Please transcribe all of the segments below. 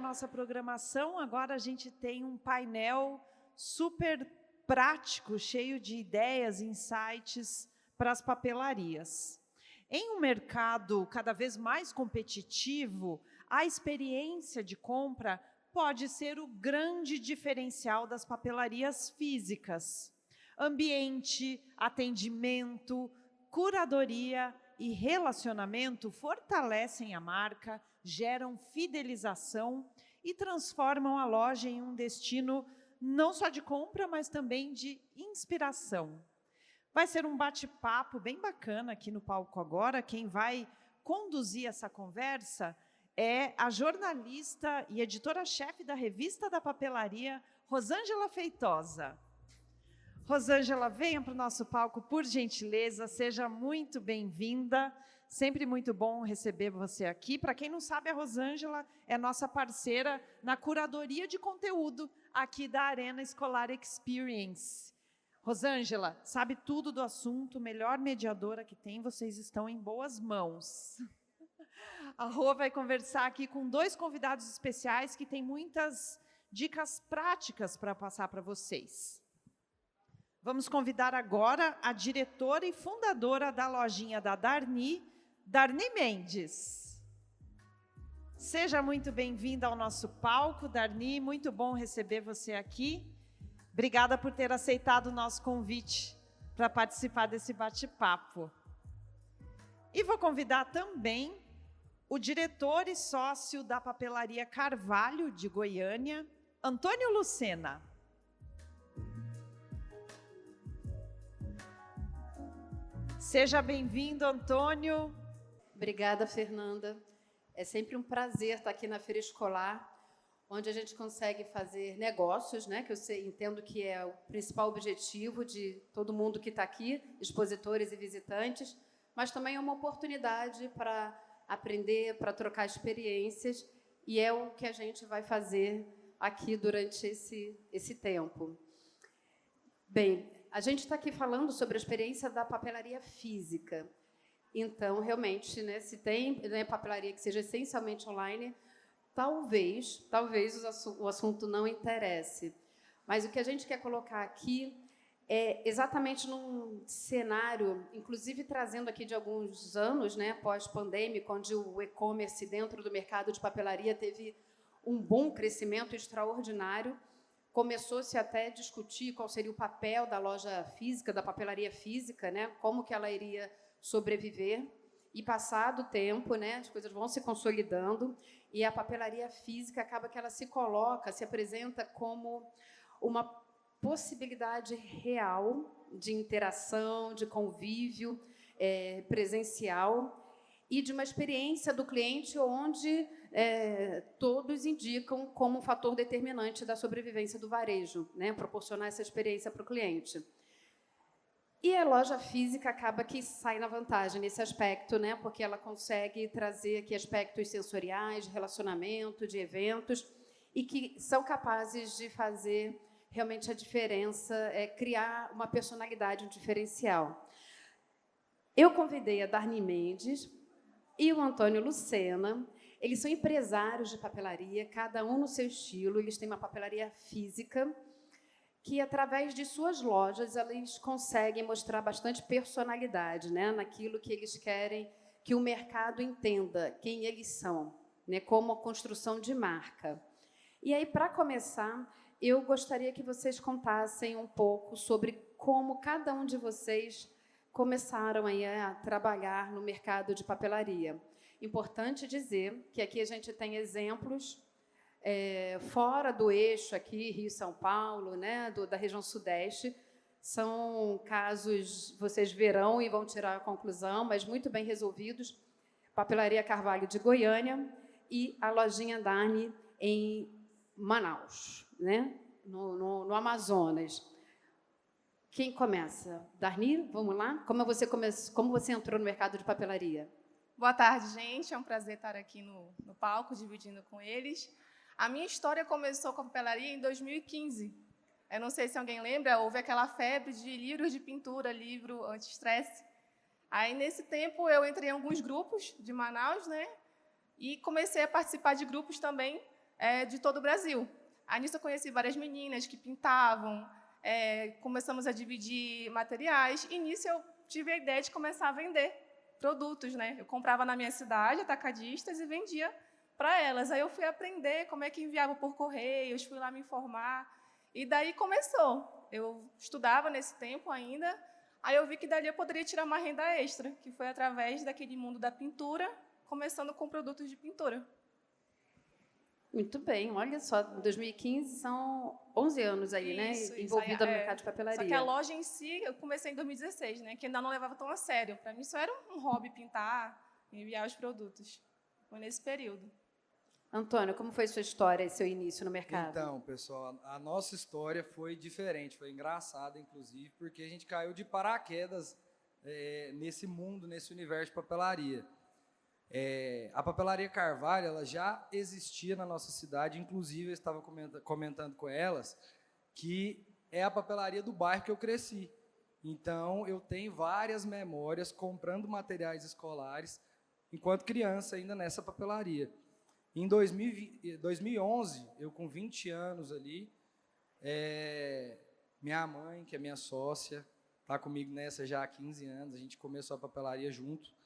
nossa programação, agora a gente tem um painel super prático, cheio de ideias, insights para as papelarias. Em um mercado cada vez mais competitivo, a experiência de compra pode ser o grande diferencial das papelarias físicas. Ambiente, atendimento, curadoria e relacionamento fortalecem a marca, geram fidelização e transformam a loja em um destino não só de compra, mas também de inspiração. Vai ser um bate-papo bem bacana aqui no palco agora. Quem vai conduzir essa conversa é a jornalista e editora-chefe da Revista da Papelaria, Rosângela Feitosa. Rosângela, venha para o nosso palco, por gentileza, seja muito bem-vinda. Sempre muito bom receber você aqui. Para quem não sabe, a Rosângela é nossa parceira na curadoria de conteúdo aqui da Arena Escolar Experience. Rosângela, sabe tudo do assunto, melhor mediadora que tem, vocês estão em boas mãos. A Rô vai conversar aqui com 2 convidados especiais que têm muitas dicas práticas para passar para vocês. Vamos convidar agora a diretora e fundadora da lojinha da Darni, Darni Mendes. Seja muito bem-vinda ao nosso palco, Darni, muito bom receber você aqui. Obrigada por ter aceitado o nosso convite para participar desse bate-papo. E vou convidar também o diretor e sócio da Papelaria Carvalho, de Goiânia, Antônio Lucena. Seja bem-vindo, Antônio. Obrigada, Fernanda. É sempre um prazer estar aqui na Feira Escolar, onde a gente consegue fazer negócios, né, que eu entendo que é o principal objetivo de todo mundo que está aqui, expositores e visitantes, mas também é uma oportunidade para aprender, para trocar experiências, e é o que a gente vai fazer aqui durante esse tempo. Bem, a gente está aqui falando sobre a experiência da papelaria física. Então, realmente, né, se tem, né, papelaria que seja essencialmente online, talvez o assunto não interesse. Mas o que a gente quer colocar aqui é exatamente num cenário, inclusive trazendo aqui de alguns anos, né, pós-pandêmico, onde o e-commerce dentro do mercado de papelaria teve um bom crescimento extraordinário. Começou-se até a discutir qual seria o papel da loja física, da papelaria física, né, como que ela iria sobreviver. E passado o tempo, né, as coisas vão se consolidando e a papelaria física acaba que ela se apresenta como uma possibilidade real de interação, de convívio presencial e de uma experiência do cliente onde todos indicam como um fator determinante da sobrevivência do varejo, né, proporcionar essa experiência para o cliente. E a loja física acaba que sai na vantagem nesse aspecto, né, porque ela consegue trazer aqui aspectos sensoriais, de relacionamento, de eventos, e que são capazes de fazer realmente a diferença, criar uma personalidade, um diferencial. Eu convidei a Darni Mendes e o Antônio Lucena. Eles são empresários de papelaria, cada um no seu estilo. Eles têm uma papelaria física que, através de suas lojas, eles conseguem mostrar bastante personalidade, né, naquilo que eles querem que o mercado entenda quem eles são, né, como a construção de marca. E aí, para começar, eu gostaria que vocês contassem um pouco sobre como cada um de vocês começaram aí a trabalhar no mercado de papelaria. Importante dizer que aqui a gente tem exemplos fora do eixo aqui, Rio-São Paulo, né, da região sudeste. São casos, vocês verão e vão tirar a conclusão, mas muito bem resolvidos. Papelaria Carvalho de Goiânia e a lojinha Darni em Manaus, né, no Amazonas. Quem começa? Darni, vamos lá? Como você entrou no mercado de papelaria? Boa tarde, gente. É um prazer estar aqui no palco, dividindo com eles. A minha história começou com a papelaria em 2015. Eu não sei se alguém lembra, houve aquela febre de livros de pintura, livro anti-estresse. Aí, nesse tempo, eu entrei em alguns grupos de Manaus, né? E comecei a participar de grupos também de todo o Brasil. Aí nisso eu conheci várias meninas que pintavam, começamos a dividir materiais, e nisso eu tive a ideia de começar a vender produtos, né? Eu comprava na minha cidade, atacadistas, e vendia para elas. Aí eu fui aprender como é que enviava por correios, fui lá me informar, e daí começou. Eu estudava nesse tempo ainda, aí eu vi que dali eu poderia tirar uma renda extra, que foi através daquele mundo da pintura, começando com produtos de pintura. Muito bem, olha só, 2015 são 11 anos aí, né? Envolvida no mercado de papelaria. Só que a loja em si, eu comecei em 2016, né? Que ainda não levava tão a sério. Para mim, só era um hobby pintar, enviar os produtos. Foi nesse período. Antônio, como foi sua história e seu início no mercado? Então, pessoal, a nossa história foi diferente, foi engraçada, inclusive, porque a gente caiu de paraquedas nesse mundo, nesse universo de papelaria. A Papelaria Carvalho, ela já existia na nossa cidade, inclusive eu estava comentando com elas que é a papelaria do bairro que eu cresci. Então, eu tenho várias memórias comprando materiais escolares enquanto criança ainda nessa papelaria. Em 2011, eu com 20 anos ali, minha mãe, que é minha sócia, está comigo nessa já há 15 anos, a gente começou a papelaria junto.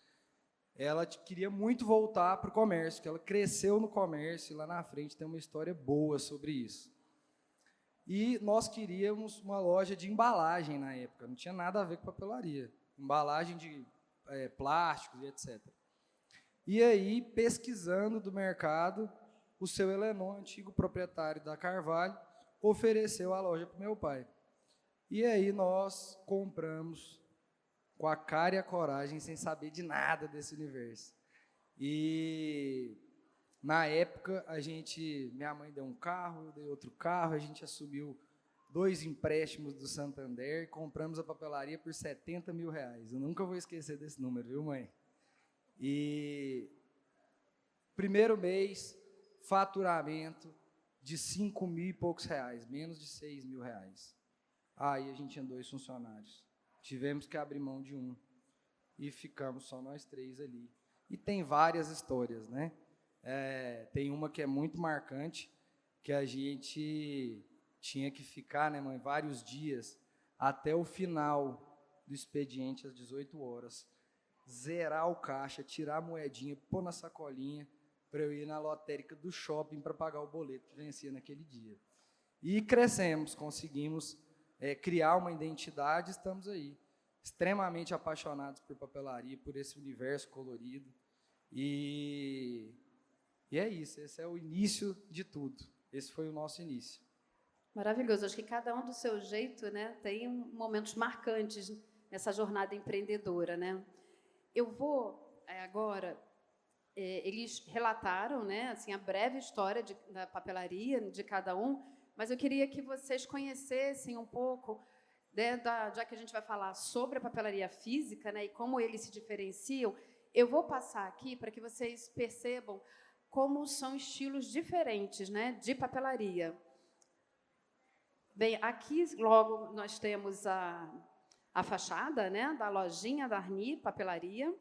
Ela queria muito voltar para o comércio, que ela cresceu no comércio, e lá na frente tem uma história boa sobre isso. E nós queríamos uma loja de embalagem na época, não tinha nada a ver com papelaria, embalagem de plásticos e etc. E aí, pesquisando do mercado, o seu Elenon, antigo proprietário da Carvalho, ofereceu a loja para o meu pai. E aí nós compramos com a cara e a coragem, sem saber de nada desse universo. E na época, minha mãe deu um carro, eu dei outro carro, a gente assumiu 2 empréstimos do Santander, compramos a papelaria por R$70 mil. Eu nunca vou esquecer desse número, viu, mãe? E primeiro mês, faturamento de 5 mil e poucos reais, menos de 6 mil reais. Aí a gente tinha 2 funcionários. Tivemos que abrir mão de um e ficamos só nós 3 ali. E tem várias histórias, né? Tem uma que é muito marcante, que a gente tinha que ficar, né, mãe, vários dias até o final do expediente, às 18 horas, zerar o caixa, tirar a moedinha, pôr na sacolinha, para eu ir na lotérica do shopping para pagar o boleto que vencia naquele dia. E crescemos, conseguimos criar uma identidade, estamos aí, extremamente apaixonados por papelaria, por esse universo colorido, e é isso, esse é o início de tudo, esse foi o nosso início. Maravilhoso, acho que cada um do seu jeito, né, tem momentos marcantes nessa jornada empreendedora, né? Eu vou agora, eles relataram, né, assim, a breve história da papelaria de cada um, mas eu queria que vocês conhecessem um pouco, né, já que a gente vai falar sobre a papelaria física, né, e como eles se diferenciam, eu vou passar aqui para que vocês percebam como são estilos diferentes, né, de papelaria. Bem, aqui logo nós temos a fachada, né, da lojinha da Arni Papelaria,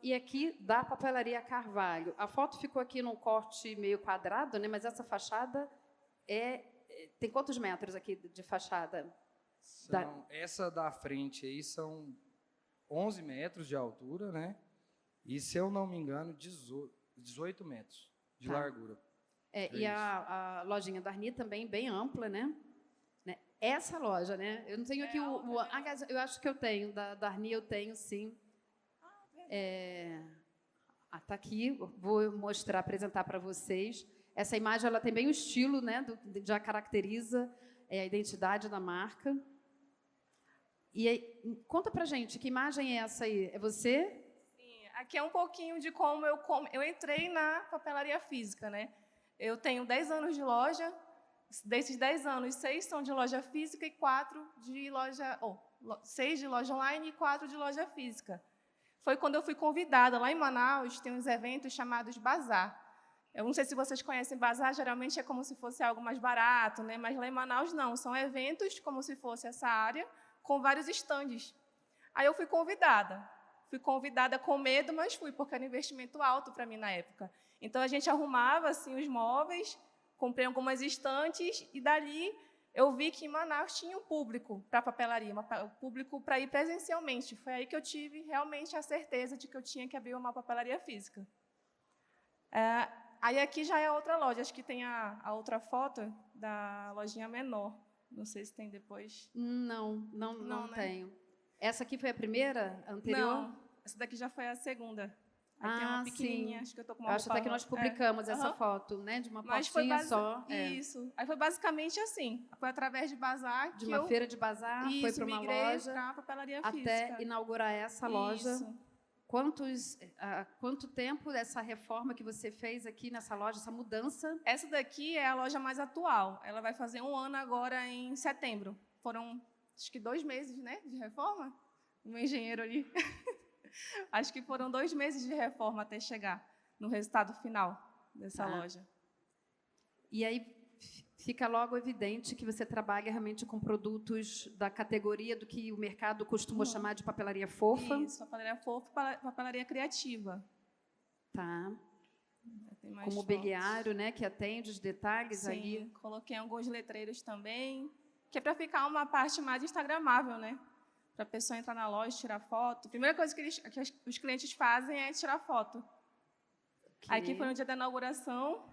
e aqui da Papelaria Carvalho. A foto ficou aqui num corte meio quadrado, né, mas essa fachada tem quantos metros aqui de fachada? Essa da frente aí são 11 metros de altura, né? E, se eu não me engano, 18 metros de largura. E a lojinha da Arni também bem ampla, né? Essa loja, né? Eu não tenho aqui eu acho que eu tenho, da Arni eu tenho, sim. Tá aqui, vou mostrar, apresentar para vocês. Essa imagem, ela tem bem o estilo, né? Já caracteriza a identidade da marca. E aí, conta pra gente, que imagem é essa aí? É você? Sim, aqui é um pouquinho de como eu entrei na papelaria física, né? Eu tenho 10 anos de loja. Desses 10 anos, 6 são de loja física e 6 de loja online e 4 de loja física. Foi quando eu fui convidada. Lá em Manaus, tem uns eventos chamados bazar. Eu não sei se vocês conhecem bazar, geralmente é como se fosse algo mais barato, né? Mas lá em Manaus, não. São eventos como se fosse essa área, com vários estandes. Aí eu fui convidada. Fui convidada com medo, mas fui, porque era um investimento alto para mim na época. Então, a gente arrumava assim, os móveis, comprei algumas estantes e dali eu vi que em Manaus tinha um público para papelaria, um público para ir presencialmente. Foi aí que eu tive realmente a certeza de que eu tinha que abrir uma papelaria física. Aí aqui já é outra loja, acho que tem a outra foto da lojinha menor. Não sei se tem depois. Não né? tenho. Essa aqui foi a primeira, a anterior? Não, essa daqui já foi a segunda. Aí tem uma pequenininha, sim. acho que eu estou com uma Eu acho até que nós publicamos essa foto, né? De uma portinha só. Isso. Aí foi basicamente assim. Foi através de bazar de uma feira de bazar, foi para uma loja, para a papelaria até física. inaugurar essa loja. Quanto tempo dessa reforma que você fez aqui nessa loja, essa mudança? Essa daqui é a loja mais atual. Ela vai fazer 1 ano agora em setembro. Foram, acho que 2 meses, né, de reforma. O meu engenheiro ali. Acho que foram 2 meses de reforma até chegar no resultado final dessa loja. E aí fica logo evidente que você trabalha realmente com produtos da categoria do que o mercado costuma chamar de papelaria fofa. Isso, papelaria fofa, papelaria criativa. Tá. Com fotos. Mobiliário, né, que atende os detalhes ali. Sim, coloquei alguns letreiros também, que é para ficar uma parte mais instagramável, né? Para a pessoa entrar na loja e tirar foto. A primeira coisa que os clientes fazem é tirar foto. Aqui foi no dia da inauguração.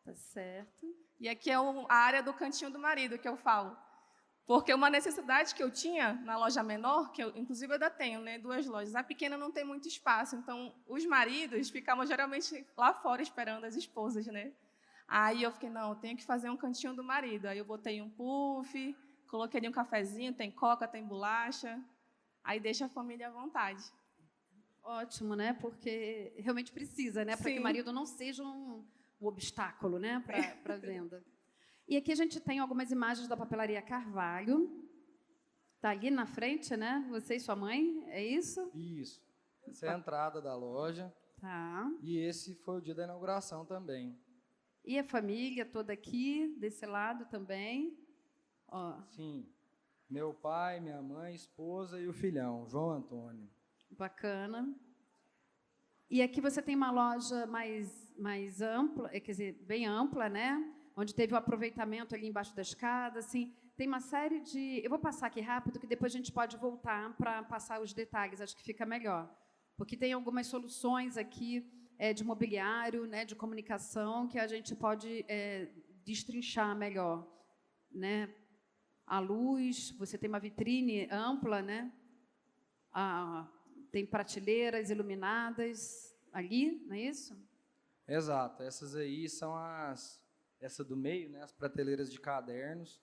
Tá certo. E aqui é a área do cantinho do marido, que eu falo. Porque uma necessidade que eu tinha na loja menor, que inclusive eu ainda tenho, né, 2 lojas, a pequena não tem muito espaço, então os maridos ficavam geralmente lá fora esperando as esposas, né? Aí eu fiquei, não, eu tenho que fazer um cantinho do marido. Aí eu botei um puff, coloquei ali um cafezinho, tem coca, tem bolacha, aí deixa a família à vontade. Ótimo, né? Porque realmente precisa, né? Para que o marido não seja um obstáculo, né, para a venda. E aqui a gente tem algumas imagens da papelaria Carvalho. Está ali na frente, né? Você e sua mãe, é isso? Isso. Essa é a entrada da loja. Tá. E esse foi o dia da inauguração também. E a família toda aqui, desse lado também. Ó. Sim. Meu pai, minha mãe, esposa e o filhão, João Antônio. Bacana. E aqui você tem uma loja mais ampla, quer dizer, bem ampla, né? Onde teve o aproveitamento ali embaixo da escada, assim. Tem uma série de... Eu vou passar aqui rápido, que depois a gente pode voltar para passar os detalhes, acho que fica melhor. Porque tem algumas soluções aqui de mobiliário, né, de comunicação, que a gente pode destrinchar melhor, né? A luz, você tem uma vitrine ampla, né? Tem prateleiras iluminadas ali, não é isso? Exato. Essas aí são essa do meio, né, as prateleiras de cadernos,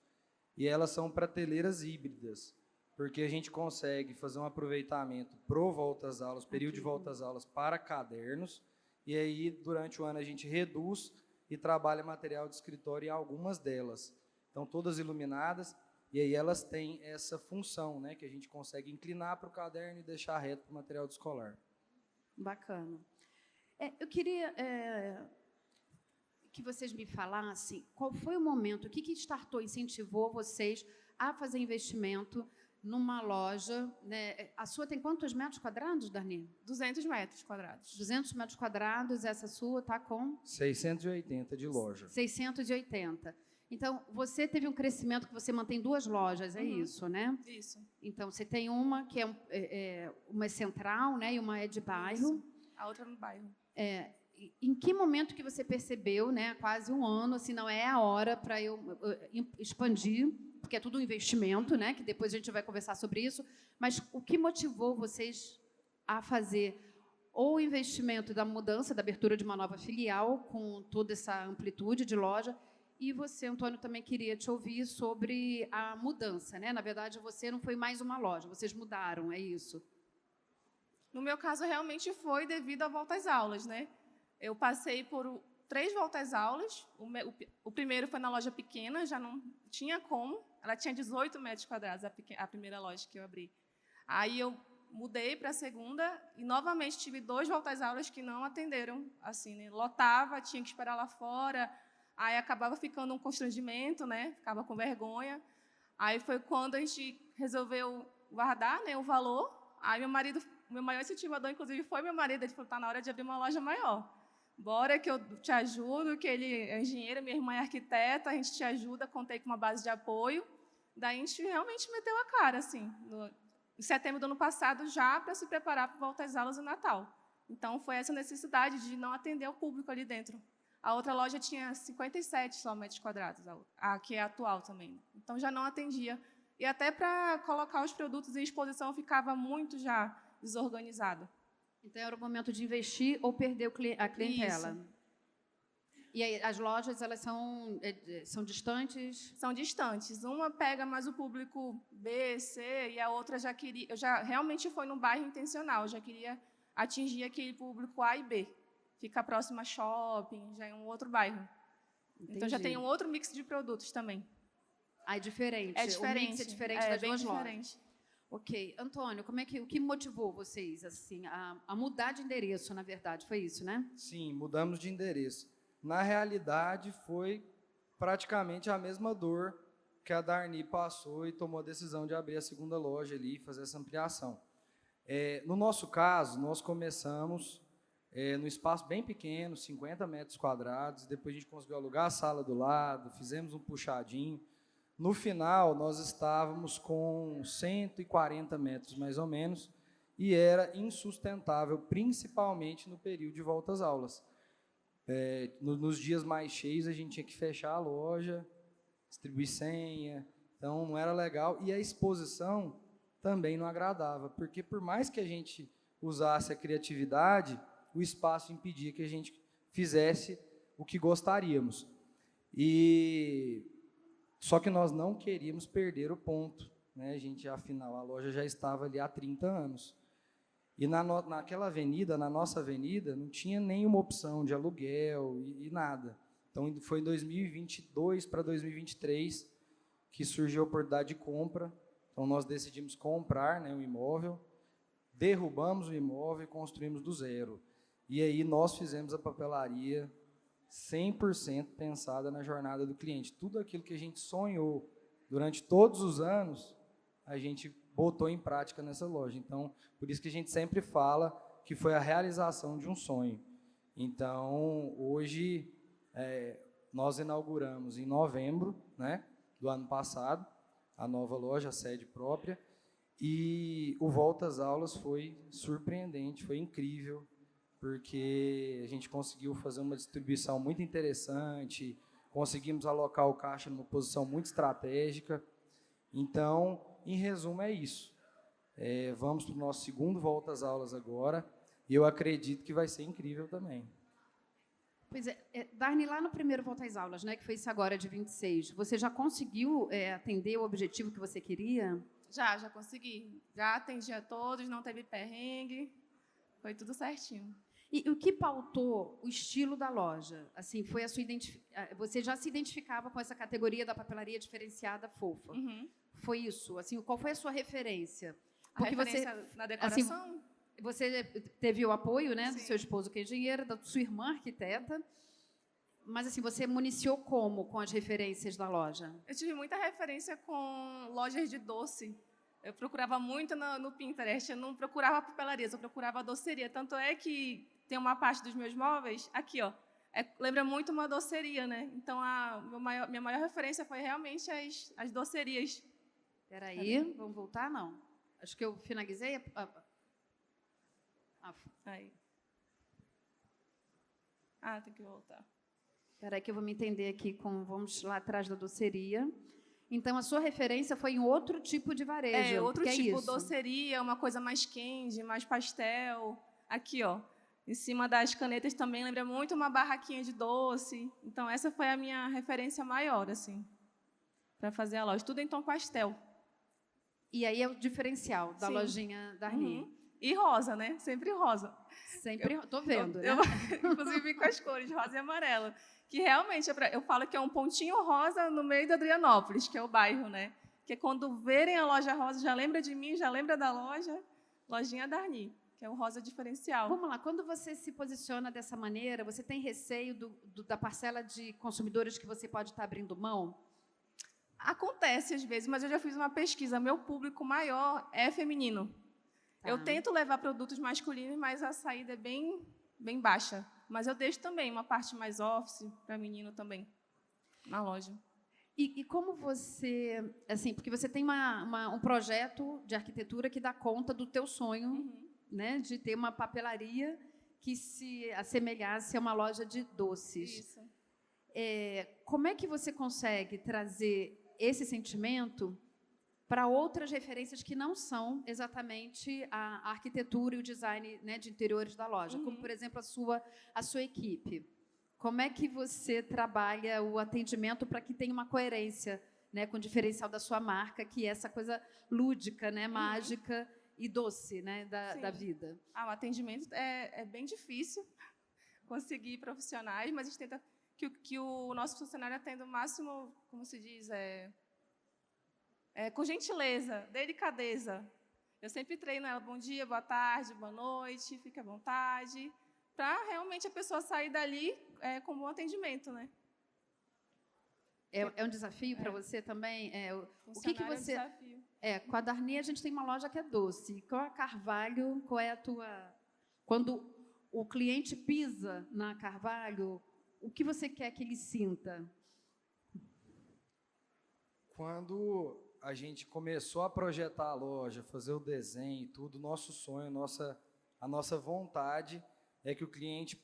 e elas são prateleiras híbridas, porque a gente consegue fazer um aproveitamento pro volta às aulas, período de volta às aulas para cadernos, e aí durante o ano a gente reduz e trabalha material de escritório em algumas delas. Então todas iluminadas, e aí elas têm essa função, né, que a gente consegue inclinar para o caderno e deixar reto para o material escolar. Bacana. Eu queria que vocês me falassem qual foi o momento, o que startou, incentivou vocês a fazer investimento numa loja, né? A sua tem quantos metros quadrados, Darni? 200 metros quadrados. 200 metros quadrados, essa sua está com? 680 de loja. 680. Então, você teve um crescimento que você mantém 2 lojas, é isso, né? Isso. Então, você tem uma que uma é central, né, e uma é de bairro. Isso. A outra no bairro. Em que momento que você percebeu, né, há quase 1 ano, assim, não é a hora para eu expandir, porque é tudo um investimento, né, que depois a gente vai conversar sobre isso, mas o que motivou vocês a fazer ou o investimento da mudança, da abertura de uma nova filial, com toda essa amplitude de loja, e você, Antônio, também queria te ouvir sobre a mudança, né? Na verdade, você não foi mais uma loja, vocês mudaram, é isso? No meu caso, realmente foi devido à volta às aulas, né? Eu passei por 3 voltas às aulas. O primeiro foi na loja pequena, já não tinha como. Ela tinha 18 metros quadrados, a primeira loja que eu abri. Aí eu mudei para a segunda e, novamente, tive 2 voltas às aulas que não atenderam. Assim, né? Lotava, tinha que esperar lá fora. Aí acabava ficando um constrangimento, né? Ficava com vergonha. Aí foi quando a gente resolveu guardar, né, o valor. Aí meu maior incentivador, inclusive, foi meu marido. Ele falou, está na hora de abrir uma loja maior. bora que eu te ajudo, que ele é engenheiro, minha irmã é arquiteta, a gente te ajuda, contei com uma base de apoio. Daí a gente realmente meteu a cara, assim, em setembro do ano passado, já para se preparar para volta às aulas no Natal. Então, foi essa necessidade de não atender o público ali dentro. A outra loja tinha 57 só metros quadrados, a que é atual também. Então, já não atendia. E até para colocar os produtos em exposição, ficava muito já desorganizado. Então, era o momento de investir ou perder a clientela. Isso. E aí, as lojas, elas são distantes? São distantes. Uma pega mais o público B, C, e a outra já realmente foi num bairro intencional, já queria atingir aquele público A e B. Fica próximo a shopping, já é um outro bairro. Entendi. Então, já tem um outro mix de produtos também. Ah, é diferente? É diferente. O mix é diferente das duas diferente. Lojas. Ok. Antônio, o que motivou vocês assim, a mudar de endereço, na verdade? Foi isso, né? Sim, mudamos de endereço. Na realidade, foi praticamente a mesma dor que a Darni passou e tomou a decisão de abrir a segunda loja ali e fazer essa ampliação. No nosso caso, nós começamos num espaço bem pequeno, 50 metros quadrados, depois a gente conseguiu alugar a sala do lado, fizemos um puxadinho. No final, nós estávamos com 140 metros, mais ou menos, e era insustentável, principalmente no período de volta às aulas. Nos dias mais cheios, a gente tinha que fechar a loja, distribuir senha, então não era legal. E a exposição também não agradava, porque por mais que a gente usasse a criatividade, o espaço impedia que a gente fizesse o que gostaríamos. Só que nós não queríamos perder o ponto, né? Afinal, a loja já estava ali há 30 anos. E naquela avenida, na nossa avenida, não tinha nenhuma opção de aluguel e nada. Então, foi em 2022 para 2023 que surgiu a oportunidade de compra. Então, nós decidimos comprar, né, um imóvel, derrubamos o imóvel e construímos do zero. E aí nós fizemos a papelaria 100% pensada na jornada do cliente. Tudo aquilo que a gente sonhou durante todos os anos, a gente botou em prática nessa loja. Então, por isso que a gente sempre fala que foi a realização de um sonho. Então, hoje, nós inauguramos em novembro, né, do ano passado, a nova loja, a sede própria, e o Volta às Aulas foi surpreendente, foi incrível, porque a gente conseguiu fazer uma distribuição muito interessante, conseguimos alocar o caixa numa posição muito estratégica. Então, em resumo, é isso. Vamos para o nosso segundo Volta às Aulas agora, e eu acredito que vai ser incrível também. Pois Darni, lá no primeiro Volta às Aulas, né, que foi esse agora de 26, você já conseguiu atender o objetivo que você queria? Já consegui. Já atendi a todos, não teve perrengue, foi tudo certinho. E o que pautou o estilo da loja? Assim, foi a sua você já se identificava com essa categoria da papelaria diferenciada fofa? Uhum. Foi isso? Assim, qual foi a sua referência? Porque referência na decoração? Assim, você teve o apoio, né, Sim, do seu esposo, que é engenheiro, da sua irmã, arquiteta, mas assim, você municiou como com as referências da loja? Eu tive muita referência com lojas de doce. Eu procurava muito no Pinterest, eu não procurava papelarias, eu procurava doceria. Tanto é que tem uma parte dos meus móveis, aqui, ó, lembra muito uma doceria, né? Então, minha maior referência foi realmente as docerias. Espera aí, vamos voltar? Não. Acho que eu finalizei. Aí. Tem que voltar. Espera aí que eu vou me entender aqui vamos lá atrás da doceria. Então, a sua referência foi em outro tipo de varejo. Outro tipo, isso? Doceria, uma coisa mais candy, mais pastel. Aqui, ó, em cima das canetas também lembra muito uma barraquinha de doce. Então, essa foi a minha referência maior, assim, para fazer a loja. Tudo em tom pastel. E aí é o diferencial da lojinha Darni. Uhum. E rosa, né? Sempre rosa. Sempre, estou vendo, né? Inclusive com as cores rosa e amarelo. Que realmente, eu falo que é um pontinho rosa no meio de Adrianópolis, que é o bairro, né? Que quando verem a loja rosa, já lembra de mim, já lembra da loja, lojinha Darni, que é o rosa diferencial. Vamos lá, quando você se posiciona dessa maneira, você tem receio da parcela de consumidores que você pode estar abrindo mão? Acontece às vezes, mas eu já fiz uma pesquisa, meu público maior é feminino. Tá. Eu tento levar produtos masculinos, mas a saída é bem baixa. Mas eu deixo também uma parte mais office para menino também, na loja. E como você, assim, porque você tem um projeto de arquitetura que dá conta do teu sonho, né, de ter uma papelaria que se assemelhasse a uma loja de doces. Isso. Como é que você consegue trazer esse sentimento para outras referências que não são exatamente a arquitetura e o design, né, de interiores da loja, como, por exemplo, a sua equipe? Como é que você trabalha o atendimento para que tenha uma coerência, né, com o diferencial da sua marca, que é essa coisa lúdica, né, mágica e doce, né, da vida? O atendimento é bem difícil conseguir profissionais, mas a gente tenta que o nosso funcionário atenda o máximo, como se diz, com gentileza, delicadeza. Eu sempre treino ela, bom dia, boa tarde, boa noite, fique à vontade, para realmente a pessoa sair dali com um bom atendimento, né? É um desafio para você também? O que você... É um desafio. Com a Darni, a gente tem uma loja que é doce. Com a Carvalho, qual é a tua... Quando o cliente pisa na Carvalho, o que você quer que ele sinta? Quando a gente começou a projetar a loja, fazer o desenho e tudo, nosso sonho, a nossa vontade é que o cliente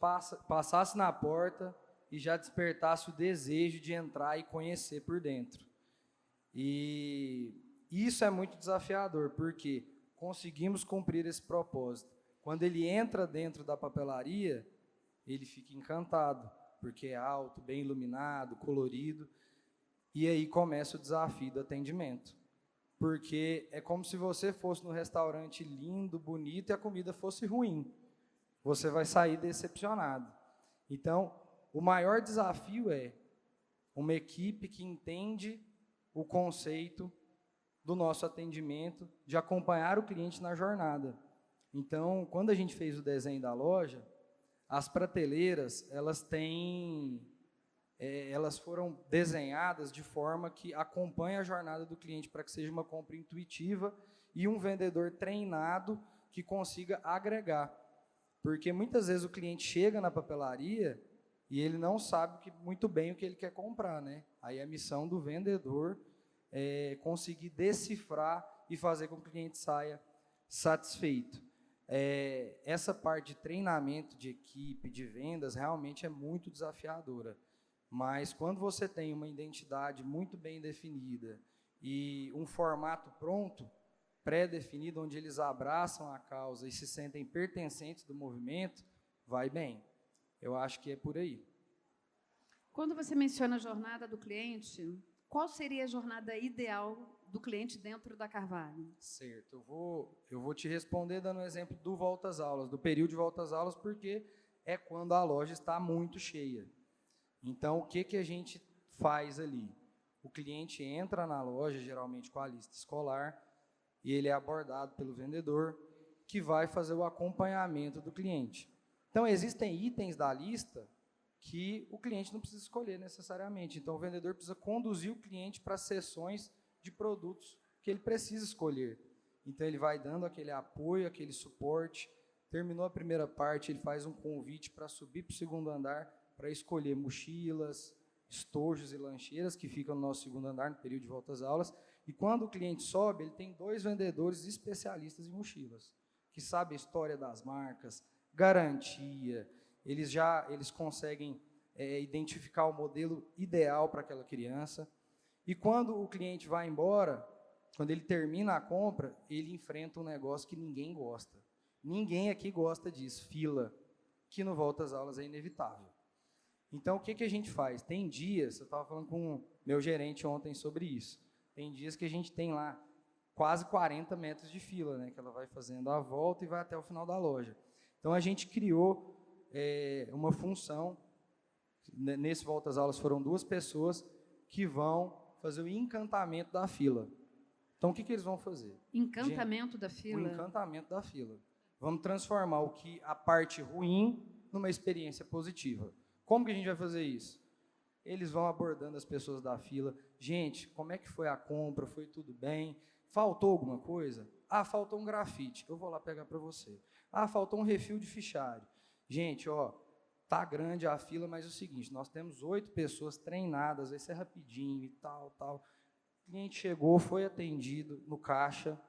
passasse na porta e já despertasse o desejo de entrar e conhecer por dentro. E isso é muito desafiador, porque conseguimos cumprir esse propósito. Quando ele entra dentro da papelaria, ele fica encantado, porque é alto, bem iluminado, colorido, e aí começa o desafio do atendimento. Porque é como se você fosse num restaurante lindo, bonito, e a comida fosse ruim. Você vai sair decepcionado. Então, o maior desafio é uma equipe que entende o conceito do nosso atendimento, de acompanhar o cliente na jornada. Então, quando a gente fez o desenho da loja, as prateleiras, elas foram desenhadas de forma que acompanhe a jornada do cliente para que seja uma compra intuitiva e um vendedor treinado que consiga agregar. Porque muitas vezes o cliente chega na papelaria e ele não sabe muito bem o que ele quer comprar, né? Aí a missão do vendedor é conseguir decifrar e fazer com que o cliente saia satisfeito. Essa parte de treinamento de equipe, de vendas, realmente é muito desafiadora. Mas quando você tem uma identidade muito bem definida e um formato pronto, pré-definido, onde eles abraçam a causa e se sentem pertencentes do movimento, vai bem. Eu acho que é por aí. Quando você menciona a jornada do cliente, qual seria a jornada ideal do cliente dentro da Carvalho? Certo. Eu vou te responder dando um exemplo do volta às aulas, do período de volta às aulas, porque é quando a loja está muito cheia. Então, o que a gente faz ali? O cliente entra na loja, geralmente com a lista escolar, e ele é abordado pelo vendedor, que vai fazer o acompanhamento do cliente. Então, existem itens da lista que o cliente não precisa escolher necessariamente. Então, o vendedor precisa conduzir o cliente para sessões de produtos que ele precisa escolher. Então, ele vai dando aquele apoio, aquele suporte. Terminou a primeira parte, ele faz um convite para subir para o segundo andar, para escolher mochilas, estojos e lancheiras, que ficam no nosso segundo andar, no período de volta às aulas. E quando o cliente sobe, ele tem 2 vendedores especialistas em mochilas, que sabem a história das marcas, garantia, eles conseguem identificar o modelo ideal para aquela criança. E quando o cliente vai embora, quando ele termina a compra, ele enfrenta um negócio que ninguém gosta. Ninguém aqui gosta disso, fila, que no volta às aulas é inevitável. Então, o que a gente faz? Tem dias, eu estava falando com o meu gerente ontem sobre isso, tem dias que a gente tem lá quase 40 metros de fila, né, que ela vai fazendo a volta e vai até o final da loja. Então, a gente criou uma função, nesse volta às aulas foram 2 pessoas que vão fazer o encantamento da fila. Então, o que eles vão fazer? Encantamento da fila? O encantamento da fila. Vamos transformar a parte ruim numa experiência positiva. Como que a gente vai fazer isso? Eles vão abordando as pessoas da fila. Gente, como é que foi a compra? Foi tudo bem? Faltou alguma coisa? Ah, faltou um grafite. Eu vou lá pegar para você. Ah, faltou um refil de fichário. Gente, tá grande a fila, mas é o seguinte, nós temos 8 pessoas treinadas, vai ser rapidinho e tal. O cliente chegou, foi atendido no caixa,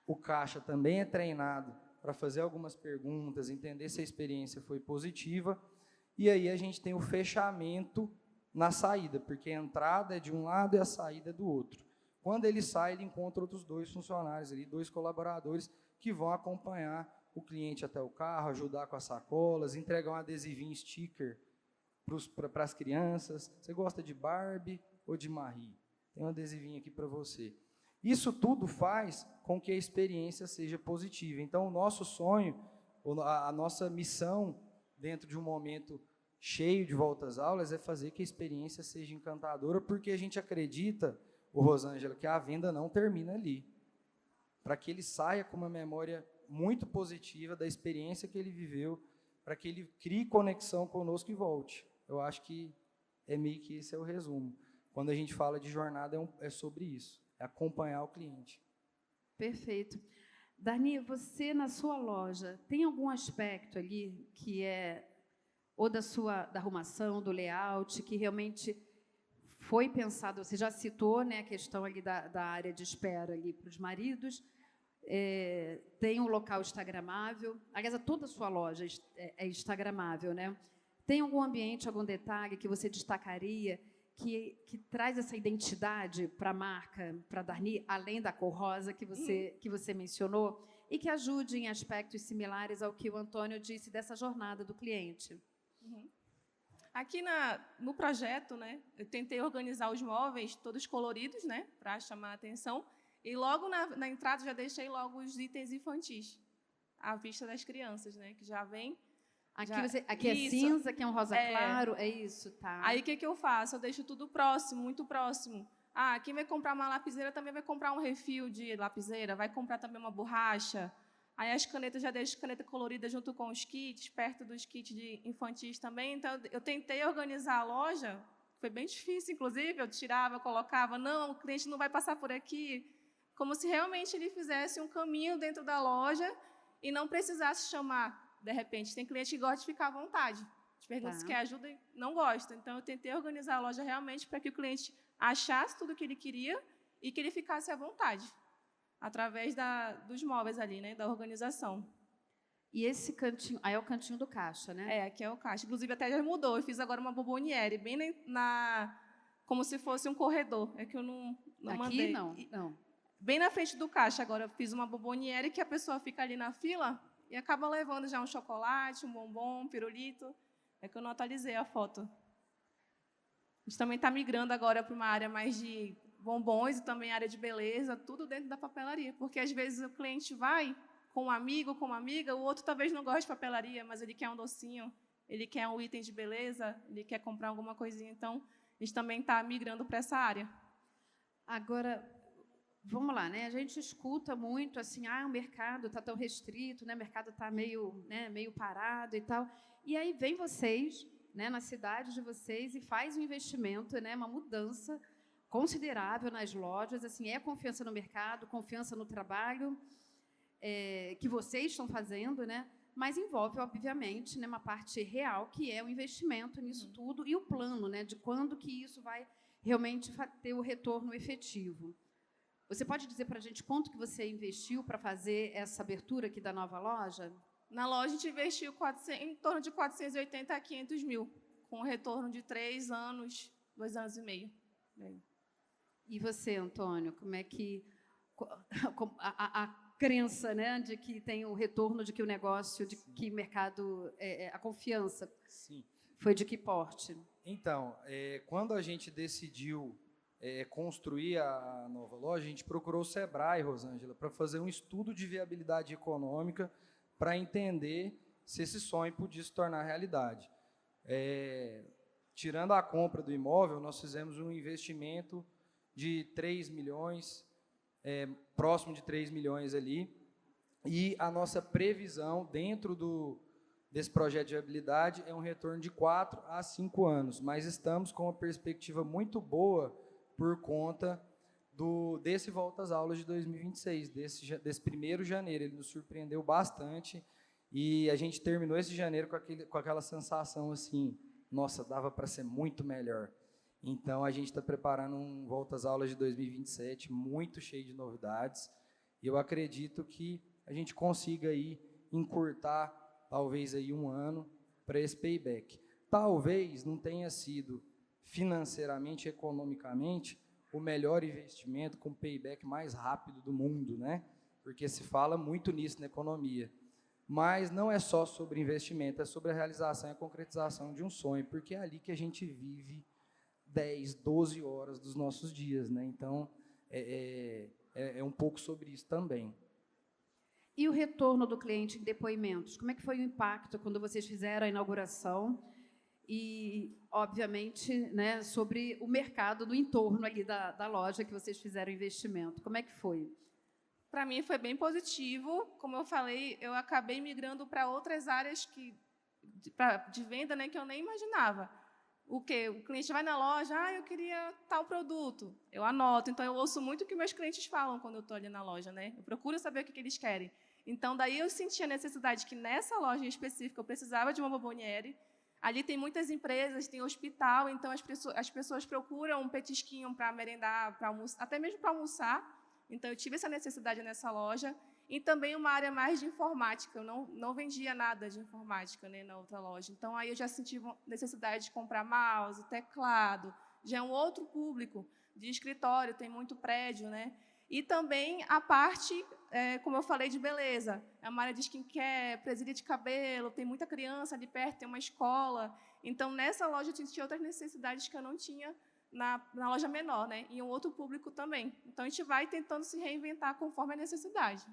o caixa também é treinado para fazer algumas perguntas, entender se a experiência foi positiva, e aí a gente tem o fechamento na saída, porque a entrada é de um lado e a saída é do outro. Quando ele sai, ele encontra outros 2 funcionários, ali, 2 colaboradores que vão acompanhar o cliente até o carro, ajudar com as sacolas, entregar um adesivinho sticker para as crianças. Você gosta de Barbie ou de Marie? Tem um adesivinho aqui para você. Isso tudo faz com que a experiência seja positiva. Então, o nosso sonho, a nossa missão dentro de um momento cheio de voltas às aulas é fazer que a experiência seja encantadora, porque a gente acredita, Rosângela, que a venda não termina ali. Para que ele saia com uma memória muito positiva da experiência que ele viveu, para que ele crie conexão conosco e volte. Eu acho que é meio que esse é o resumo. Quando a gente fala de jornada, é sobre isso, é acompanhar o cliente. Perfeito. Darni, você na sua loja, tem algum aspecto ali que é ou da arrumação, do layout, que realmente foi pensado, você já citou, né, a questão ali da área de espera ali para os maridos, tem um local instagramável, aliás, toda a sua loja é instagramável, né? Tem algum ambiente, algum detalhe que você destacaria que traz essa identidade para a marca, para a Darni, além da cor rosa que você mencionou, e que ajude em aspectos similares ao que o Antônio disse dessa jornada do cliente? Aqui no projeto, né, eu tentei organizar os móveis todos coloridos, né, para chamar a atenção, e logo na entrada já deixei logo os itens infantis, à vista das crianças, né, que já vem. Aqui é cinza, aqui é um rosa claro, é isso, tá? Aí o que eu faço? Eu deixo tudo próximo, muito próximo. Quem vai comprar uma lapiseira também vai comprar um refil de lapiseira, vai comprar também uma borracha. Aí as canetas, já deixo caneta colorida junto com os kits, perto dos kits de infantis também. Então, eu tentei organizar a loja, foi bem difícil, inclusive, eu tirava, colocava, não, o cliente não vai passar por aqui, como se realmente ele fizesse um caminho dentro da loja e não precisasse chamar, de repente. Tem cliente que gosta de ficar à vontade, te pergunta se quer ajuda e não gosta. Então, eu tentei organizar a loja realmente para que o cliente achasse tudo o que ele queria e que ele ficasse à vontade, através dos móveis ali, né, da organização. E esse cantinho, aí é o cantinho do caixa, né? Aqui é o caixa. Inclusive, até já mudou. Eu fiz agora uma bomboniere, bem como se fosse um corredor. É que eu não mandei. Aqui, não. Bem na frente do caixa. Agora, eu fiz uma bomboniere que a pessoa fica ali na fila e acaba levando já um chocolate, um bombom, um pirulito. É que eu não atualizei a foto. A gente também está migrando agora para uma área mais de bombons e também área de beleza, tudo dentro da papelaria. Porque, às vezes, o cliente vai com um amigo, com uma amiga, o outro talvez não goste de papelaria, mas ele quer um docinho, ele quer um item de beleza, ele quer comprar alguma coisinha. Então, a gente também está migrando para essa área. Agora, vamos lá, né? A gente escuta muito assim, o mercado está tão restrito, né? O mercado está meio parado e tal. E aí vem vocês, né, na cidade de vocês, e faz um investimento, né, uma mudança considerável nas lojas, assim, é confiança no mercado, confiança no trabalho que vocês estão fazendo, né? Mas envolve, obviamente, né, uma parte real, que é o investimento nisso tudo e o plano, né, de quando que isso vai realmente ter o retorno efetivo. Você pode dizer para a gente quanto que você investiu para fazer essa abertura aqui da nova loja? Na loja, a gente investiu em torno de 480 a 500 mil, com um retorno de 3 anos, 2 anos e meio. E você, Antônio, como é que a crença, né, de que tem o retorno, de que o negócio, de que o mercado, a confiança, Sim. Foi de que porte? Então, quando a gente decidiu construir a nova loja, a gente procurou o Sebrae, Rosângela, para fazer um estudo de viabilidade econômica para entender se esse sonho podia se tornar realidade. Tirando a compra do imóvel, nós fizemos um investimento de 3 milhões, próximo de 3 milhões ali, e a nossa previsão dentro desse projeto de viabilidade é um retorno de 4 a 5 anos, mas estamos com uma perspectiva muito boa por conta desse Volta às Aulas de 2026, desse 1º de janeiro. Ele nos surpreendeu bastante E a gente terminou esse janeiro com aquela sensação assim, nossa, dava para ser muito melhor. Então, a gente está preparando um Volta às Aulas de 2027 muito cheio de novidades. E eu acredito que a gente consiga aí encurtar, talvez, aí 1 ano para esse payback. Talvez não tenha sido financeiramente, economicamente, o melhor investimento com payback mais rápido do mundo, né? Porque se fala muito nisso na economia. Mas não é só sobre investimento, é sobre a realização e a concretização de um sonho, porque é ali que a gente vive 10, 12 horas dos nossos dias, né? Então, é um pouco sobre isso também. E o retorno do cliente em depoimentos? Como é que foi o impacto quando vocês fizeram a inauguração? E, obviamente, né, sobre o mercado no entorno ali da loja que vocês fizeram o investimento. Como é que foi? Para mim foi bem positivo. Como eu falei, eu acabei migrando para outras áreas de venda, né, que eu nem imaginava. O quê? O cliente vai na loja, eu queria tal produto. Eu anoto. Então, eu ouço muito o que meus clientes falam quando eu estou ali na loja, né? Eu procuro saber o que eles querem. Então, daí eu senti a necessidade que nessa loja em específico eu precisava de uma bomboniere. Ali tem muitas empresas, tem hospital, então as pessoas procuram um petisquinho para merendar, para almoçar, até mesmo para almoçar. Então, eu tive essa necessidade nessa loja. E também uma área mais de informática. Eu não vendia nada de informática, né, na outra loja. Então, aí eu já senti necessidade de comprar mouse, teclado. Já é um outro público de escritório, tem muito prédio, né? E também a parte, como eu falei, de beleza. É uma área de skincare, presilha de cabelo, tem muita criança ali perto, tem uma escola. Então, nessa loja, eu senti outras necessidades que eu não tinha na loja menor, né? E um outro público também. Então, a gente vai tentando se reinventar conforme a necessidade.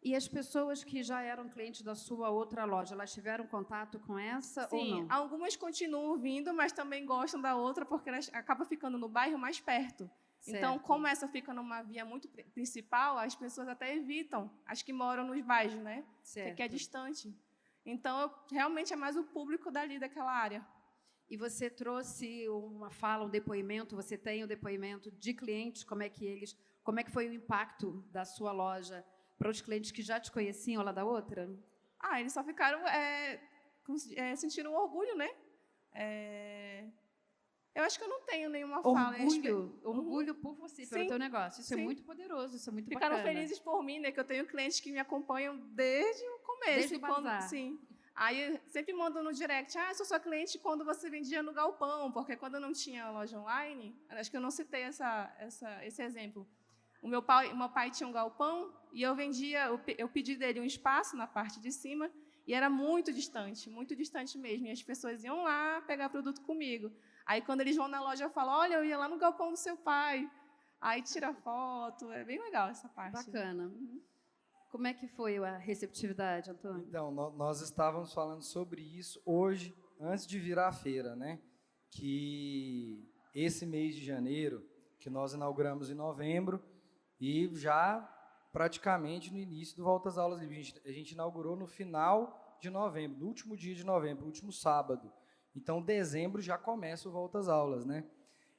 E as pessoas que já eram clientes da sua outra loja, elas tiveram contato com essa ou não? Sim, algumas continuam vindo, mas também gostam da outra, porque elas acabam ficando no bairro mais perto. Certo. Então, como essa fica numa via muito principal, as pessoas até evitam as que moram nos bairros, né? Certo. Que é distante. Então, realmente é mais o público dali, daquela área. E você trouxe uma fala, um depoimento, você tem o depoimento de clientes, como é que foi o impacto da sua loja para os clientes que já te conheciam lá da outra? Eles só ficaram sentindo um orgulho, né? Eu acho que eu não tenho nenhuma fala. Orgulho por você, pelo teu negócio. Isso é muito poderoso, isso é muito bacana. Ficaram felizes por mim, né? Que eu tenho clientes que me acompanham desde o começo. Desde o bazar. Sim. Aí sempre mandam no direct, sou sua cliente quando você vendia no galpão, porque quando eu não tinha loja online, acho que eu não citei esse exemplo. O meu pai tinha um galpão e eu pedi dele um espaço na parte de cima e era muito distante mesmo. E as pessoas iam lá pegar produto comigo. Aí, quando eles vão na loja, eu falo, olha, eu ia lá no galpão do seu pai. Aí, tira foto, é bem legal essa parte. Bacana. Uhum. Como é que foi a receptividade, Antônio? Então, nós estávamos falando sobre isso hoje, antes de virar a feira, né? Que esse mês de janeiro, que nós inauguramos em novembro, e já praticamente no início do Volta às Aulas Livres. A gente inaugurou no final de novembro, no último dia de novembro, no último sábado. Então, dezembro já começa o Volta às Aulas, né?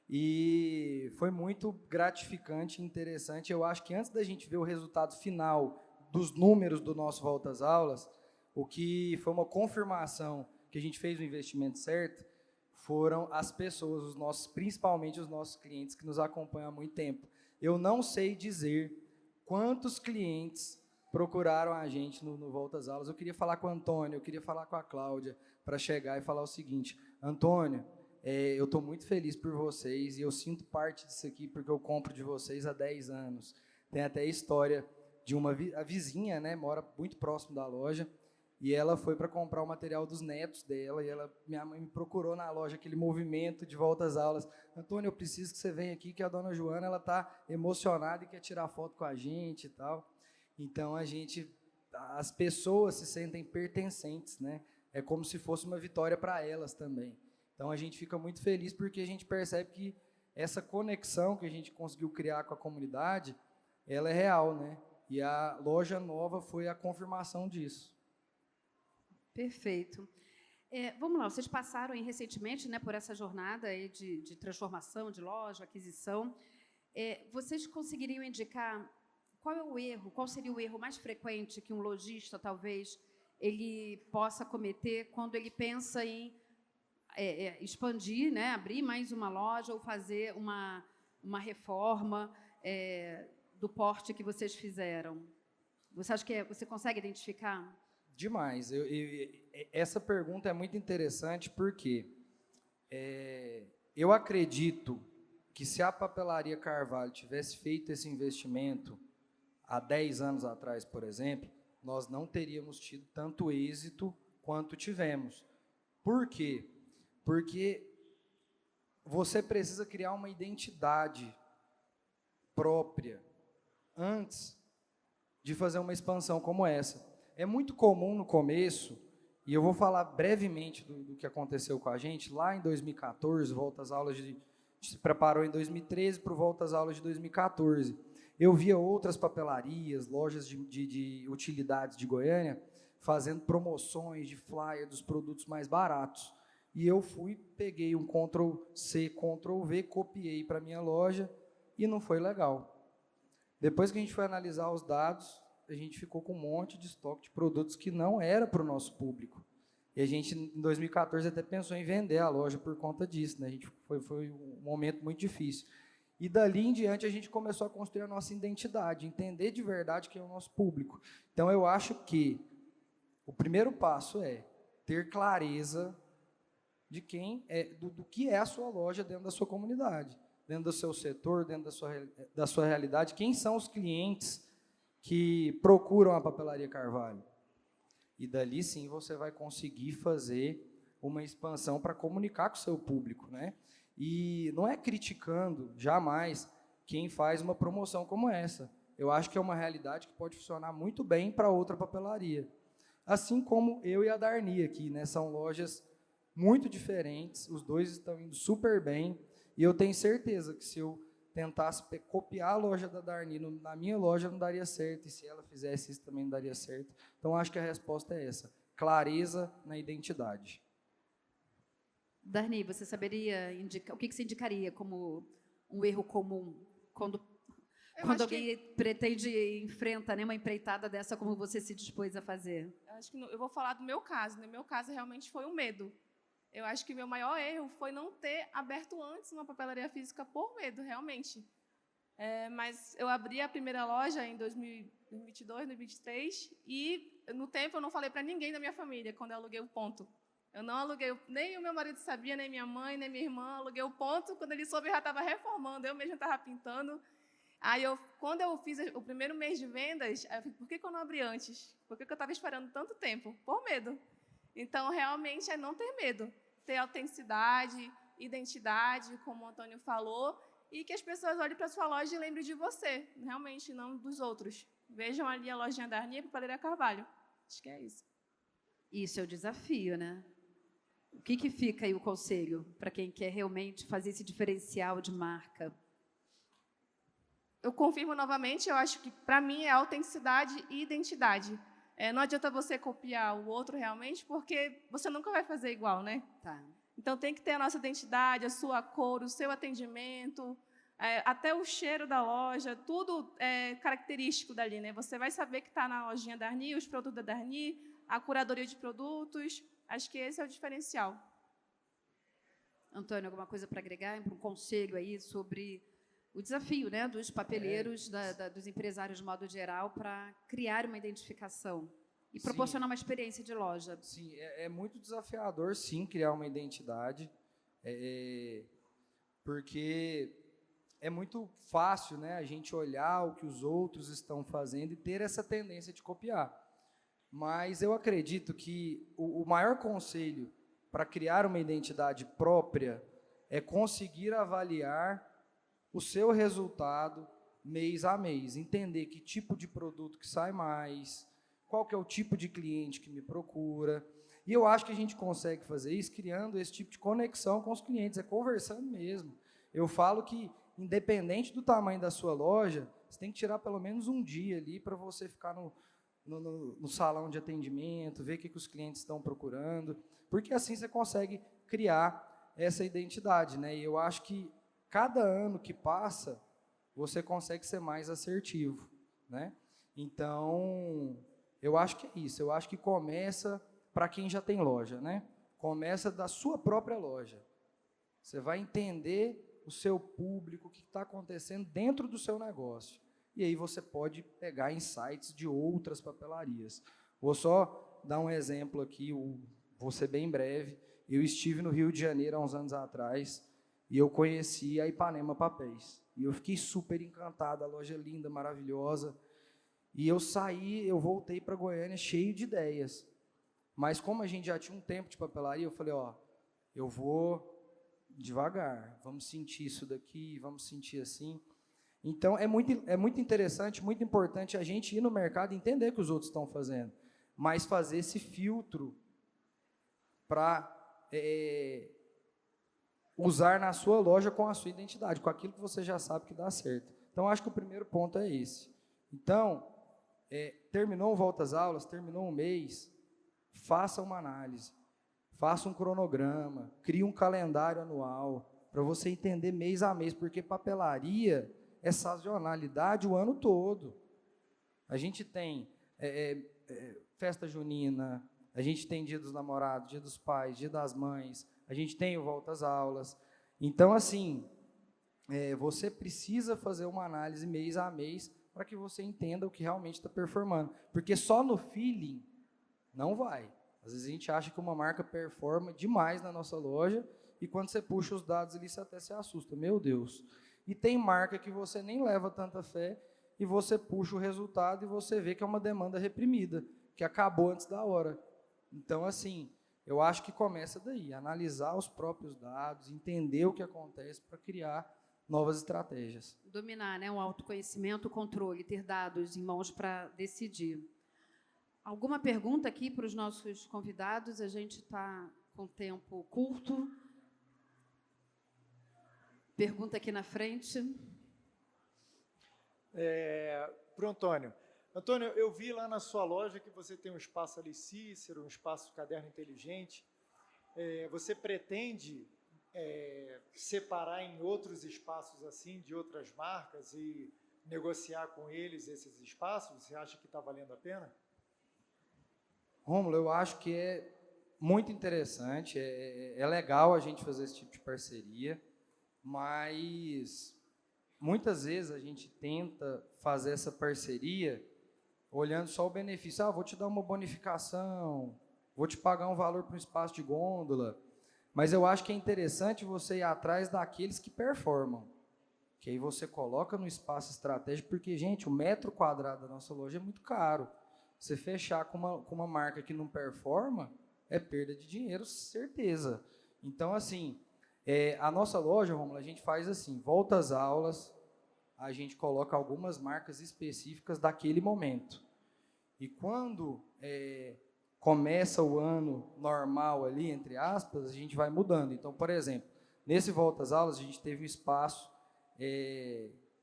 E foi muito gratificante e interessante. Eu acho que antes da gente ver o resultado final dos números do nosso Volta às Aulas, o que foi uma confirmação que a gente fez o investimento certo, foram as pessoas, principalmente os nossos clientes que nos acompanham há muito tempo. Eu não sei dizer quantos clientes procuraram a gente no Volta às Aulas. Eu queria falar com o Antônio, eu queria falar com a Cláudia, para chegar e falar o seguinte, Antônio, eu estou muito feliz por vocês e eu sinto parte disso aqui porque eu compro de vocês há 10 anos. Tem até a história de a vizinha, né, mora muito próximo da loja, e ela foi para comprar o material dos netos dela, e minha mãe me procurou na loja, aquele movimento de Volta às Aulas. Antônio, eu preciso que você venha aqui, que a dona Joana ela está emocionada e quer tirar foto com a gente e tal. Então, as pessoas se sentem pertencentes, né? É como se fosse uma vitória para elas também. Então, a gente fica muito feliz porque a gente percebe que essa conexão que a gente conseguiu criar com a comunidade, ela é real, né? E a loja nova foi a confirmação disso. Perfeito. Vamos lá, vocês passaram aí recentemente, né, por essa jornada aí de transformação de loja, aquisição. Vocês conseguiriam indicar qual seria o erro mais frequente que um lojista talvez ele possa cometer quando ele pensa em expandir, né, abrir mais uma loja ou fazer uma reforma do porte que vocês fizeram? Você acha que você consegue identificar? Demais. Essa pergunta é muito interessante porque eu acredito que se a Papelaria Carvalho tivesse feito esse investimento há 10 anos atrás, por exemplo, nós não teríamos tido tanto êxito quanto tivemos. Por quê? Porque você precisa criar uma identidade própria antes de fazer uma expansão como essa. É muito comum no começo, e eu vou falar brevemente do que aconteceu com a gente, lá em 2014, volta às aulas se preparou em 2013 para o volta às aulas de 2014. Eu via outras papelarias, lojas de utilidades de Goiânia, fazendo promoções de flyer dos produtos mais baratos. E eu peguei um Ctrl+C, Ctrl+V, copiei para a minha loja e não foi legal. Depois que a gente foi analisar os dados, a gente ficou com um monte de estoque de produtos que não era para o nosso público. E a gente, em 2014, até pensou em vender a loja por conta disso, né? Foi um momento muito difícil. E dali em diante a gente começou a construir a nossa identidade, entender de verdade quem é o nosso público. Então eu acho que o primeiro passo é ter clareza de quem do que é a sua loja dentro da sua comunidade, dentro do seu setor, dentro da sua realidade, quem são os clientes que procuram a Papelaria Carvalho. E dali sim você vai conseguir fazer uma expansão para comunicar com o seu público, né? E não é criticando, jamais, quem faz uma promoção como essa. Eu acho que é uma realidade que pode funcionar muito bem para outra papelaria. Assim como eu e a Darni aqui, né? São lojas muito diferentes, os dois estão indo super bem, e eu tenho certeza que se eu tentasse copiar a loja da Darni na minha loja, não daria certo, e se ela fizesse isso também não daria certo. Então, acho que a resposta é essa, clareza na identidade. Darni, você saberia indicar, o que você indicaria como um erro comum quando alguém enfrenta, né, uma empreitada dessa como você se dispôs a fazer? Acho que eu vou falar do meu caso. No meu caso, realmente foi o medo. Eu acho que o meu maior erro foi não ter aberto antes uma papelaria física por medo, realmente. Mas eu abri a primeira loja em 2022, 2023, e no tempo eu não falei para ninguém da minha família quando eu aluguei o ponto. Eu não aluguei, nem o meu marido sabia, nem minha mãe, nem minha irmã, aluguei o ponto. Quando ele soube, eu já estava reformando, eu mesma estava pintando. Aí, quando eu fiz o primeiro mês de vendas, eu falei, por que eu não abri antes? Por que eu estava esperando tanto tempo? Por medo. Então, realmente, é não ter medo. Ter autenticidade, identidade, como o Antônio falou, e que as pessoas olhem para a sua loja e lembrem de você, realmente, não dos outros. Vejam ali a lojinha da Arnia e a Papelaria Carvalho. Acho que é isso. Isso é o desafio, né? O que fica aí o conselho para quem quer realmente fazer esse diferencial de marca? Eu confirmo novamente, eu acho que, para mim, é autenticidade e identidade. Não adianta você copiar o outro realmente, porque você nunca vai fazer igual, né? Tá. Então, tem que ter a nossa identidade, a sua cor, o seu atendimento, até o cheiro da loja, tudo é característico dali, né? Você vai saber que está na lojinha da Darni, os produtos da Darni, a curadoria de produtos. Acho que esse é o diferencial. Antônio, alguma coisa para agregar? Um conselho aí sobre o desafio, né, dos papeleiros, dos empresários de modo geral, para criar uma identificação e proporcionar uma experiência de loja. Sim, é muito desafiador, sim, criar uma identidade, porque é muito fácil, né, a gente olhar o que os outros estão fazendo e ter essa tendência de copiar. Mas eu acredito que o maior conselho para criar uma identidade própria é conseguir avaliar o seu resultado mês a mês, entender que tipo de produto que sai mais, qual que é o tipo de cliente que me procura. E eu acho que a gente consegue fazer isso criando esse tipo de conexão com os clientes, conversando mesmo. Eu falo que, independente do tamanho da sua loja, você tem que tirar pelo menos um dia ali para você ficar no salão de atendimento, ver o que os clientes estão procurando, porque assim você consegue criar essa identidade, né? E eu acho que cada ano que passa, você consegue ser mais assertivo, né? Então, Eu acho que é isso. Eu acho que começa para quem já tem loja, né? Começa da sua própria loja. Você vai entender o seu público, o que está acontecendo dentro do seu negócio. E aí você pode pegar insights de outras papelarias. Vou só dar um exemplo aqui, vou ser bem breve. Eu estive no Rio de Janeiro há uns anos atrás e eu conheci a Ipanema Papéis. E eu fiquei super encantado, a loja linda, maravilhosa. E eu voltei para Goiânia cheio de ideias. Mas como a gente já tinha um tempo de papelaria, eu falei, eu vou devagar, vamos sentir isso daqui, vamos sentir assim. Então, é muito interessante, muito importante a gente ir no mercado e entender o que os outros estão fazendo, mas fazer esse filtro para usar na sua loja com a sua identidade, com aquilo que você já sabe que dá certo. Então, acho que o primeiro ponto é esse. Então, terminou o Volta às Aulas, terminou um mês, faça uma análise, faça um cronograma, crie um calendário anual, para você entender mês a mês, porque papelaria é sazonalidade o ano todo. A gente tem festa junina, a gente tem dia dos namorados, dia dos pais, dia das mães, a gente tem o Volta às Aulas. Então, assim, você precisa fazer uma análise mês a mês para que você entenda o que realmente está performando. Porque só no feeling não vai. Às vezes a gente acha que uma marca performa demais na nossa loja e quando você puxa os dados ali, você até se assusta. Meu Deus. E tem marca que você nem leva tanta fé e você puxa o resultado e você vê que é uma demanda reprimida, que acabou antes da hora. Então, assim, eu acho que começa daí, analisar os próprios dados, entender o que acontece para criar novas estratégias. Dominar, né, o autoconhecimento, o controle, ter dados em mãos para decidir. Alguma pergunta aqui para os nossos convidados? A gente está com tempo curto. Pergunta aqui na frente. Para o Antônio. Antônio, eu vi lá na sua loja que você tem um espaço ali Cícero, um espaço Caderno Inteligente. Você pretende separar em outros espaços assim, de outras marcas e negociar com eles esses espaços? Você acha que está valendo a pena? Rômulo, eu acho que é muito interessante, é legal a gente fazer esse tipo de parceria, mas muitas vezes a gente tenta fazer essa parceria olhando só o benefício. Vou te dar uma bonificação, vou te pagar um valor para um espaço de gôndola, mas eu acho que é interessante você ir atrás daqueles que performam, que aí você coloca no espaço estratégico, porque, gente, o metro quadrado da nossa loja é muito caro. Você fechar com uma marca que não performa, é perda de dinheiro, certeza. Então, assim, a nossa loja, Rômulo, a gente faz assim, Volta às Aulas, a gente coloca algumas marcas específicas daquele momento. E quando começa o ano normal ali, entre aspas, a gente vai mudando. Então, por exemplo, nesse Volta às Aulas, a gente teve um espaço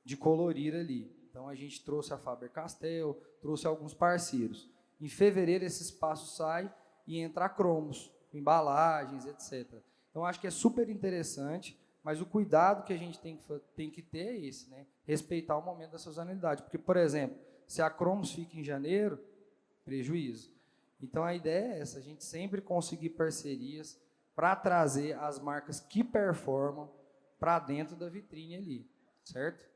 de colorir ali. Então, a gente trouxe a Faber-Castell, trouxe alguns parceiros. Em fevereiro, esse espaço sai e entra a Cromos, embalagens, etc. Então, acho que é super interessante, mas o cuidado que a gente tem que ter é esse, né? Respeitar o momento da sazonalidade. Porque, por exemplo, se a Cromos fica em janeiro, prejuízo. Então, a ideia é essa, a gente sempre conseguir parcerias para trazer as marcas que performam para dentro da vitrine ali, certo?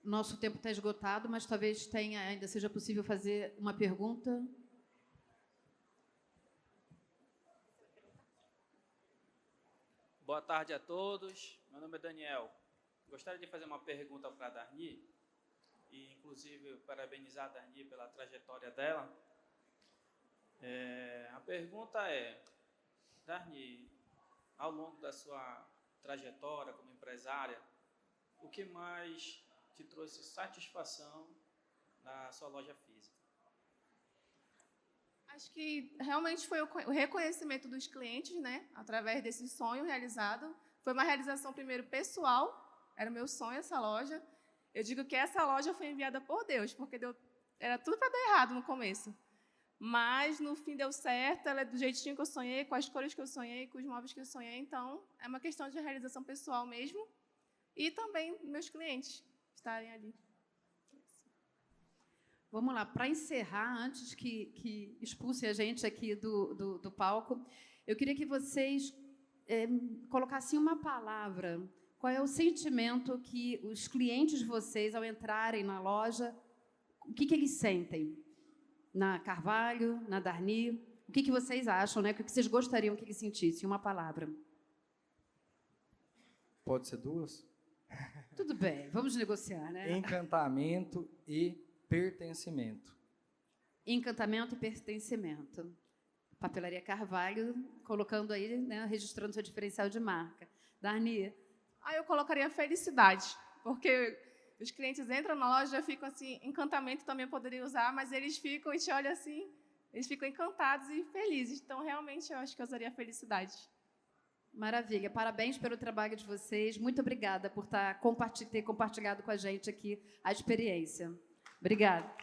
Nosso tempo está esgotado, mas talvez ainda seja possível fazer uma pergunta. Boa tarde a todos. Meu nome é Daniel. Gostaria de fazer uma pergunta para a Darni, e inclusive parabenizar a Darni pela trajetória dela. A pergunta é, Darni, ao longo da sua trajetória como empresária, o que mais te trouxe satisfação na sua loja física? Acho que realmente foi o reconhecimento dos clientes, né? Através desse sonho realizado. Foi uma realização, primeiro, pessoal. Era o meu sonho essa loja. Eu digo que essa loja foi enviada por Deus, porque era tudo para dar errado no começo. Mas, no fim, deu certo. Ela é do jeitinho que eu sonhei, com as cores que eu sonhei, com os móveis que eu sonhei. Então, é uma questão de realização pessoal mesmo. E também meus clientes estarem ali. Vamos lá, para encerrar, antes que expulsem a gente aqui do palco, eu queria que vocês colocassem uma palavra. Qual é o sentimento que os clientes de vocês, ao entrarem na loja, o que eles sentem? Na Carvalho, na Darni, o que vocês acham, né? O que vocês gostariam que eles sentissem? Uma palavra. Pode ser duas? Tudo bem, vamos negociar, né? Encantamento e pertencimento. Encantamento e pertencimento. Papelaria Carvalho, colocando aí, né, registrando seu diferencial de marca. Darni? Aí eu colocaria felicidade, porque os clientes entram na loja e já ficam assim, encantamento também poderia usar, mas eles ficam e te olham assim, eles ficam encantados e felizes. Então, realmente, eu acho que eu usaria felicidade. Maravilha. Parabéns pelo trabalho de vocês. Muito obrigada por ter compartilhado com a gente aqui a experiência. Obrigada.